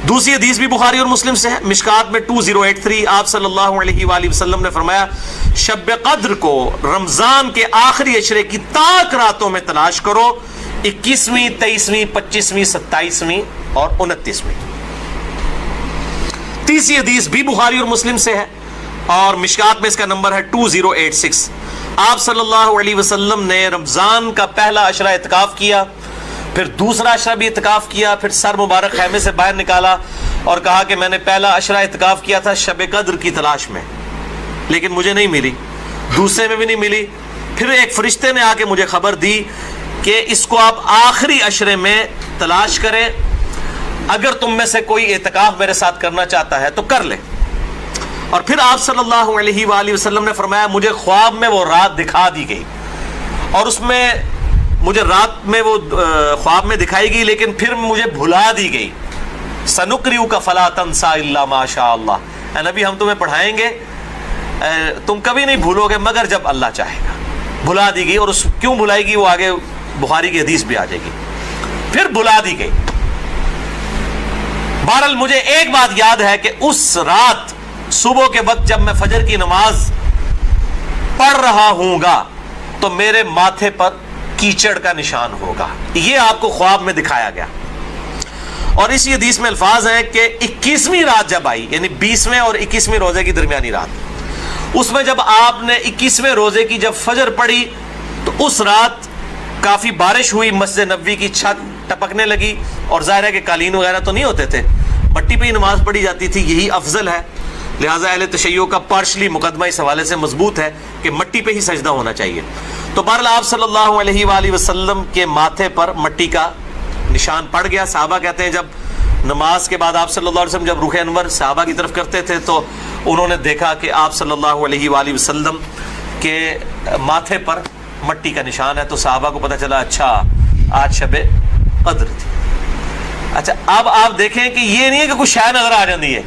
دوسری حدیث بھی بخاری اور مسلم سے ہے، مشکات میں 2083، آپ صلی اللہ علیہ وآلہ وسلم نے فرمایا شب قدر کو رمضان کے آخری عشرے کی تاک راتوں میں تلاش کرو، 21ویں، 23ویں، 25ویں، 27ویں اور 29ویں۔ تیسری حدیث بھی بخاری اور مسلم سے ہے اور مشکات میں اس کا نمبر ہے 2086، آپ صلی اللہ علیہ وسلم نے رمضان کا پہلا عشرہ اعتکاف کیا، پھر دوسرا عشرہ بھی اعتکاف کیا، پھر سر مبارک خیمے سے باہر نکالا اور کہا کہ میں نے پہلا عشرہ اعتکاف کیا تھا شب قدر کی تلاش میں، لیکن مجھے نہیں ملی، دوسرے میں بھی نہیں ملی، پھر ایک فرشتے نے آ کے مجھے خبر دی کہ اس کو آپ آخری عشرے میں تلاش کریں، اگر تم میں سے کوئی اعتکاف میرے ساتھ کرنا چاہتا ہے تو کر لے۔ اور پھر آپ صلی اللہ علیہ وآلہ وسلم نے فرمایا مجھے خواب میں وہ رات دکھا دی گئی، اور اس میں مجھے رات میں وہ خواب میں دکھائی گئی لیکن پھر مجھے بھلا دی گئی، سنقرئک فلا تنسى الا ما شاء اللہ، اے نبی ہم تمہیں پڑھائیں گے تم کبھی نہیں بھولو گے مگر جب اللہ چاہے گا۔ بھلا دی گئی، اور اس کیوں بھلائی گئی وہ آگے بخاری کی حدیث بھی آ جائے گی، پھر بھلا دی گئی۔ بہرحال مجھے ایک بات یاد ہے کہ اس رات صبح کے وقت جب میں فجر کی نماز پڑھ رہا ہوں گا تو میرے ماتھے پر کیچڑ کا نشان ہوگا، یہ آپ کو خواب میں دکھایا گیا۔ اور اسی حدیث میں الفاظ ہیں کہ 21ویں رات جب آئی، یعنی 20ویں اور 21ویں روزے کی درمیانی رات، اس میں جب آپ نے 21ویں روزے کی جب فجر پڑھی تو اس رات کافی بارش ہوئی، مسجد نبوی کی چھت ٹپکنے لگی، اور ظاہر ہے کہ قالین وغیرہ تو نہیں ہوتے تھے، مٹی پہ ہی نماز پڑھی جاتی تھی، یہی افضل ہے، لہٰذا اہل تشیع کا پارشلی مقدمہ اس حوالے سے مضبوط ہے کہ مٹی پہ ہی سجدہ ہونا چاہیے۔ تو بہرحال آپ صلی اللہ علیہ وآلہ وسلم کے ماتھے پر مٹی کا نشان پڑ گیا۔ صحابہ کہتے ہیں جب نماز کے بعد آپ صلی اللہ علیہ وسلم جب رخ انور صحابہ کی طرف کرتے تھے تو انہوں نے دیکھا کہ آپ صلی اللہ علیہ وآلہ وسلم کے ماتھے پر مٹی کا نشان ہے، تو صحابہ کو پتہ چلا اچھا آج شب قدر تھی۔ اچھا اب آپ دیکھیں کہ یہ نہیں ہے کہ کوئی شے نظر آ جاتی ہے،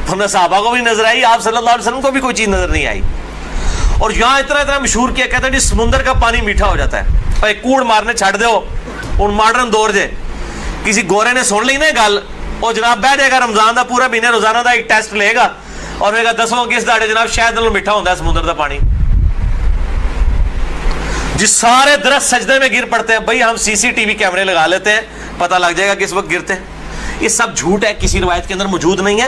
ورنہ صحابہ کو بھی نظر آئی، آپ صلی اللہ علیہ وسلم کو بھی کوئی چیز نظر نہیں آئی۔ اور یہاں اتنا مشہور کیا کہتے ہیں جی سمندر کا پانی میٹھا ہو جاتا ہے، اور ایک کوڑ مارنے چھڑ دو ان ماڈرن دور جے کسی گورے نے سن لی نا گل، اور جناب بیٹھ جائے گا رمضان دا پورا مہینے روزانہ دا ایک ٹیسٹ لے گا اور کہے گا دسو کس داڑے جناب شاید نالوں میٹھا ہوتا ہے سمندر دا پانی، جس سارے درخت سجدے میں گر پڑتے ہیں۔ بھائی ہم سی سی ٹی وی کیمرے لگا لیتے ہیں، پتہ لگ جائے گا کس وقت گرتے ہیں۔ یہ سب جھوٹ ہے، کسی روایت کے اندر موجود نہیں ہے،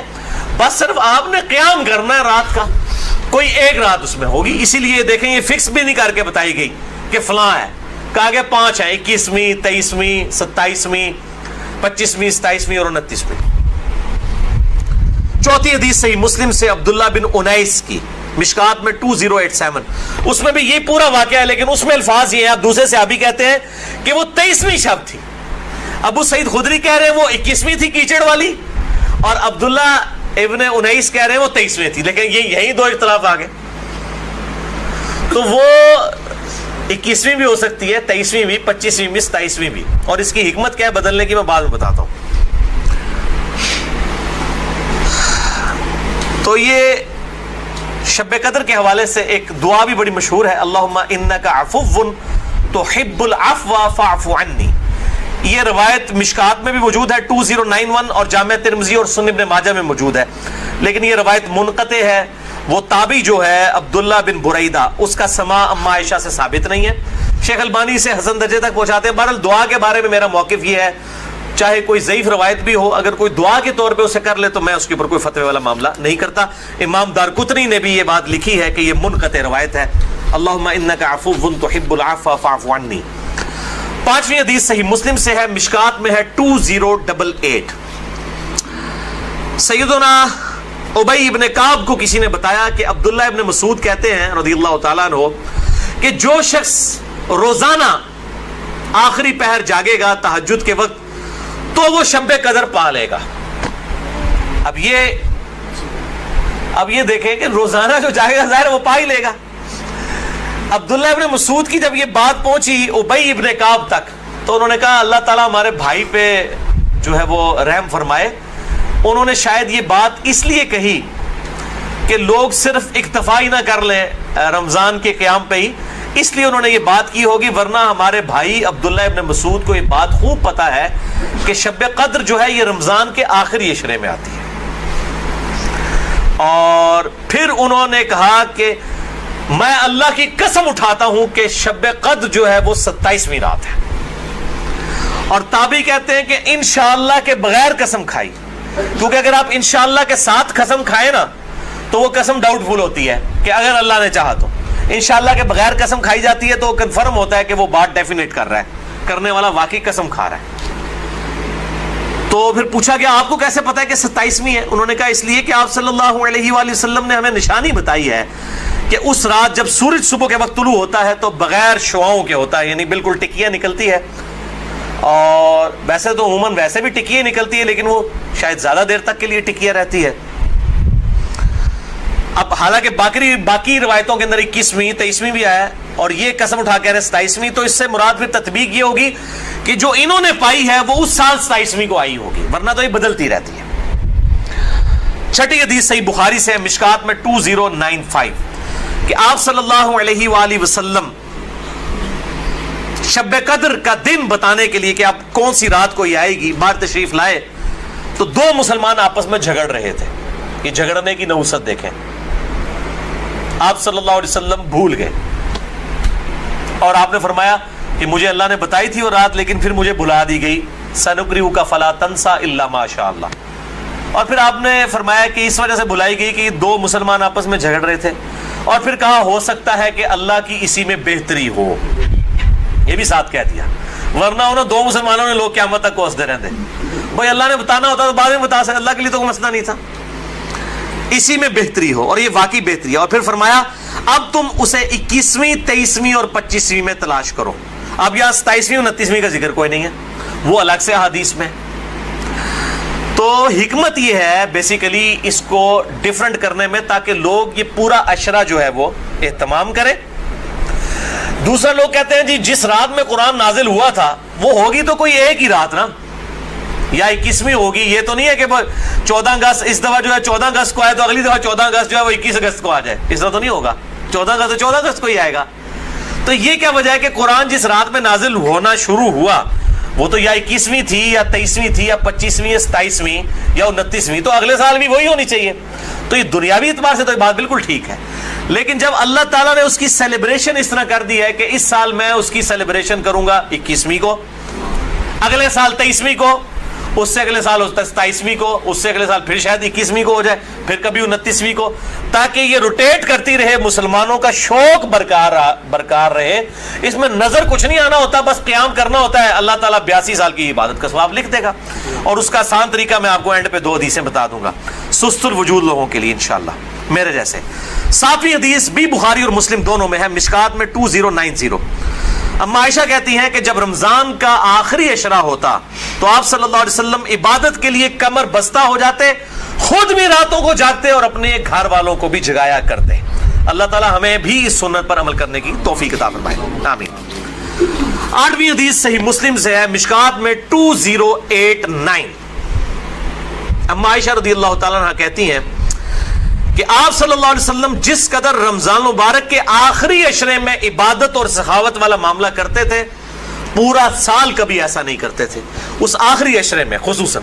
بس صرف آپ نے قیام کرنا ہے رات کا، کوئی ایک رات اس میں ہوگی، اسی لیے دیکھیں یہ فکس بھی نہیں کر کے بتائی گئی کہ فلاں ہے، کہا کہ 5 ہیں، 21ویں، 23ویں، 27ویں، 25ویں، 27ویں اور 29ویں۔ چوتھی حدیث صحیح مسلم سے عبداللہ بن انیس کی، مشکات میں 2087، اس میں بھی یہ پورا واقعہ ہے لیکن اس میں الفاظ یہ ہیں، اب دوسرے صحابی کہتے ہیں کہ وہ 23ویں شب تھی، ابو سعید خدری کہہ رہے ہیں وہ 21ویں تھی کیچڑ والی، اور عبداللہ ابن انیس کہہ رہے ہیں وہ 23ویں تھی، لیکن یہی دو اختلاف آ گئے۔ تو وہ 21ویں بھی ہو سکتی ہے، 23ویں بھی، 25ویں بھی، 27ویں بھی، اور اس کی حکمت کیا ہے بدلنے کی میں بعد میں بتاتا ہوں۔ تو یہ شب قدر کے حوالے سے ایک دعا بھی بڑی مشہور ہے، اللہم انک عفو تحب العفو فاعف عنی، یہ روایت مشکات میں بھی موجود ہے 2091 اور جامع ترمذی اور سنن ابن ماجہ میں موجود ہے، لیکن یہ روایت منقطع ہے، وہ تابعی جو ہے عبداللہ بن بریدہ اس کا سماع اما عائشہ سے ثابت نہیں ہے، شیخ البانی سے حسن درجے تک پہنچاتے ہیں۔ بہرحال دعا کے بارے میں میرا موقف یہ ہے چاہے کوئی ضعیف روایت بھی ہو، اگر کوئی دعا کے طور پہ اسے کر لے تو میں اس کے اوپر کوئی فتوی والا معاملہ نہیں کرتا۔ امام دارقطنی نے بھی یہ بات لکھی ہے کہ یہ منقطع روایت ہے، اللہم انک عفو تحب العفو فاعف عنی۔ پانچویں حدیث صحیح مسلم سے ہے، مشکات میں ہے 2088، سیدنا ابی ابن کعب کو کسی نے بتایا کہ عبداللہ ابن مسعود کہتے ہیں رضی اللہ تعالیٰ عنہ کہ جو شخص روزانہ آخری پہر جاگے گا تہجد کے وقت تو وہ شب قدر پا لے گا۔ اب یہ دیکھیں کہ روزانہ جو جاگے گا ظاہر وہ پا ہی لے گا۔ عبداللہ ابن مسعود کی جب یہ بات پہنچی ابی ابن کعب تک تو انہوں نے کہا اللہ تعالیٰ ہمارے بھائی پہ جو ہے وہ رحم فرمائے، انہوں نے شاید یہ بات اس لیے کہی کہ لوگ صرف اکتفا ہی نہ کر لیں رمضان کے قیام پہ ہی، اس لیے انہوں نے یہ بات کی ہوگی، ورنہ ہمارے بھائی عبداللہ ابن مسعود کو یہ بات خوب پتہ ہے کہ شب قدر جو ہے یہ رمضان کے آخری عشرے میں آتی ہے. اور پھر انہوں نے کہا کہ میں اللہ کی قسم اٹھاتا ہوں کہ شب قدر جو ہے وہ 27ویں رات ہے. اور تابعی کہتے ہیں کہ انشاءاللہ کے بغیر قسم کھائی, کیونکہ اگر آپ انشاءاللہ کے ساتھ قسم کھائیں نا تو وہ قسم ڈاؤٹ فل ہوتی ہے کہ اگر اللہ نے چاہا تو. انشاءاللہ کے بغیر قسم کھائی جاتی ہے تو کنفرم ہوتا ہے کہ وہ بات ڈیفینیٹ کر رہا ہے, کرنے والا واقعی قسم کھا رہا ہے. تو پھر پوچھا گیا آپ کو کیسے پتا ہے کہ 27ویں ہے؟ انہوں نے کہا اس لیے کہ آپ صلی اللہ علیہ وآلہ وسلم نے ہمیں نشانی بتائی ہے کہ اس رات جب سورج صبح کے وقت طلوع ہوتا ہے تو بغیر شعاؤں کے ہوتا ہے, یعنی بالکل ٹکیاں نکلتی ہے. اور ویسے تو عموماً ویسے بھی ٹکیاں نکلتی ہے لیکن وہ شاید زیادہ دیر تک کے لیے ٹکیاں رہتی ہے. اب حالانکہ باقی روایتوں کے اندر 21ویں 23ویں بھی آیا ہے, اور یہ قسم اٹھا کے 27ویں, تو اس سے مراد پھر تطبیق یہ ہوگی کہ جو انہوں نے پائی ہے وہ اس سال 27ویں کو آئی ہوگی, ورنہ تو یہ بدلتی رہتی ہے. چھٹی حدیث صحیح بخاری سے مشکات میں 2095 کہ آپ صلی اللہ علیہ وآلہ وسلم شب قدر کا دن بتانے کے لیے کہ آپ کون سی رات کو یہ آئے گی باہر تشریف لائے, تو دو مسلمان آپس میں جھگڑ رہے تھے. یہ جھگڑنے کی نحوست دیکھیں. آپ صلی اللہ علیہ وسلم بھول گئے اور آپ نے فرمایا کہ مجھے اللہ نے بتائی تھی وہ رات لیکن پھر مجھے بھلا دی گئی, سنقرئک فلا تنسى الا ما شاء اللہ. اور پھر آپ نے فرمایا کہ اس وجہ سے بھلائی گئی کہ دو مسلمان آپس میں جھگڑ رہے تھے, اور پھر کہا ہو سکتا ہے کہ اللہ کی اسی میں بہتری ہو, یہ بھی ساتھ کہہ دیا, ورنہ انہوں دو مسلمانوں نے لوگ قیامت تک کوستے رہتے. بھائی اللہ نے بتانا ہوتا تو بعد میں بتا سکتے, اللہ کے لیے تو کوئی مسئلہ نہیں تھا, اسی میں بہتری ہو, اور یہ واقعی بہتری ہے. اور پھر فرمایا اب تم اسے 21ویں 23ویں اور 25ویں میں تلاش کرو. اب یہاں 27ویں 29ویں کا ذکر کوئی نہیں ہے, وہ الگ سے حدیث میں. تو حکمت یہ ہے بیسیکلی اس کو ڈیفرنٹ کرنے میں تاکہ لوگ یہ پورا عشرہ جو ہے وہ اہتمام کریں. دوسرا لوگ کہتے ہیں جی جس رات میں قرآن نازل ہوا تھا وہ ہوگی تو کوئی ایک ہی رات نا, یا 21ویں ہوگی, یہ تو نہیں ہے کہ 14 اگست اس دفعہ جو ہے 14 اگست کو آئے تو اگلی دفعہ 14 اگست جو ہے وہ 21 اگست کو آ جائے, اس طرح تو نہیں ہوگا. 14 اگست تو 14 اگست کو ہی آئے گا. تو یہ کیا وجہ ہے کہ قرآن جس رات میں نازل ہونا شروع ہوا وہ تو یا 21ویں تھی یا 23ویں تھی یا 25ویں یا 27ویں یا 29ویں, تو اگلے سال بھی وہی ہونی چاہیے. تو یہ دنیاوی اعتبار سے تو یہ بات بالکل ٹھیک ہے, لیکن جب اللہ تعالیٰ نے اس کی سیلیبریشن اس طرح کر دی ہے کہ اس سال میں اس کی سیلیبریشن کروں گا 21ویں کو, اگلے سال 23ویں کو, اس سے اگلے سال 27ویں کو, اس سے اگلے سال پھر شاید 21ویں کو ہو جائے, پھر کبھی 29ویں کو, تاکہ یہ روٹیٹ کرتی رہے, مسلمانوں کا شوق برقرار رہے. اس میں نظر کچھ نہیں آنا ہوتا, بس قیام کرنا ہوتا ہے. اللہ تعالیٰ 82 سال کی عبادت کا ثواب لکھ دے گا. اور اس کا آسان طریقہ میں آپ کو اینڈ پہ 2 حدیثیں بتا دوں گا سست الوجود لوگوں کے لیے انشاءاللہ میرے جیسے. 7ویں حدیث بھی بخاری اور مسلم دونوں میں ہے, مشکات میں 2090. اما عائشہ کہتی ہیں کہ جب رمضان کا آخری عشرہ ہوتا تو آپ صلی اللہ علیہ وسلم عبادت کے لیے کمر بستہ ہو جاتے, خود بھی راتوں کو جاگتے اور اپنے گھر والوں کو بھی جگایا کرتے. اللہ تعالی ہمیں بھی اس سنت پر عمل کرنے کی توفیق عطا فرمائے, آمین. 8ویں حدیث صحیح مسلم سے ہے, مشکات میں 2089. اما عائشہ رضی اللہ تعالیٰ عنہ کہتی ہیں کہ آپ صلی اللہ علیہ وسلم جس قدر رمضان مبارک کے آخری عشرے میں عبادت اور سخاوت والا معاملہ کرتے تھے, پورا سال کبھی ایسا نہیں کرتے تھے. اس آخری عشرے میں خصوصاً